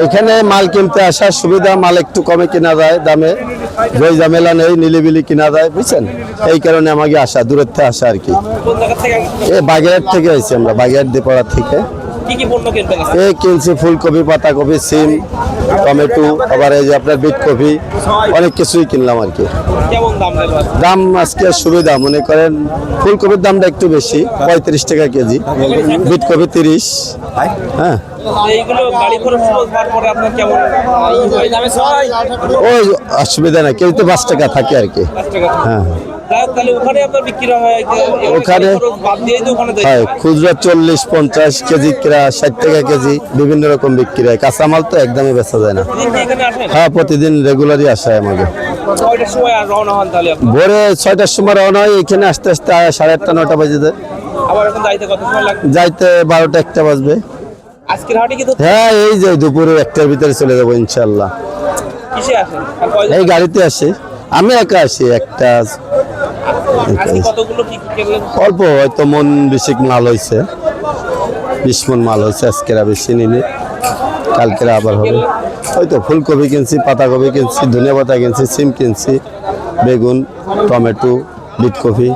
এখানে মাল কিনতে আসার সুবিধা, মাল একটু কমে কেনা যায়, দামে জয় ঝামেলা নেই, নিলিবিলি কিনা যায়, বুঝছেন। এই কারণে আমাকে আসা, দূরের থেকে আসা আর কি। বাগেরহাট থেকে আইছি আমরা, বাগেরহাট দীপাড়া থেকে। এই কিনছি ফুলকপি, পাতাকপি, সিম, টমেটো, আবার এই যে আপনার বিট কপি, অনেক কিছুই কিনলাম আর কি। দাম আজকে সুবিধা, মনে করেন ফুলকপির দামটা একটু বেশি, 35 টাকা কেজি, বিট কপি 30। হ্যাঁ, ওই অসুবিধা নাই, কেউ তো 5 টাকা থাকে আর কি। হ্যাঁ, ওখানে হয় খুচরা 40-50 কেজি, 60 টাকা কেজি, বিভিন্ন রকম বিক্রি হয়। কাঁচামাল তো একদমই বেচা যায় না। হ্যাঁ, প্রতিদিন রেগুলারই আসে আমাকে। ভোরে 6টার সময় রওনা হয়, এখানে আসতে আসতে 8:30-9টা বাজে যায়। যাইতে 12টা-1টা বাজবে। হ্যাঁ, এই যে দুপুরে 1টার ভিতরে চলে যাবো ইনশাল্লাহ। এই গাড়িতে আসি, আমি একা আসি। একটা অল্প, হয়তো মন বেশি মাল হয়েছে, 20 মন মাল হয়েছে আজকে, বেশি নিনি, কালকে আবার হবে। হয়তো ফুলকপি কিনছি, পাতাকপি কিনছি, ধনিয়া পাতা কিনছি, সিম কিনছি, বেগুন, টমেটো, বিট কপি।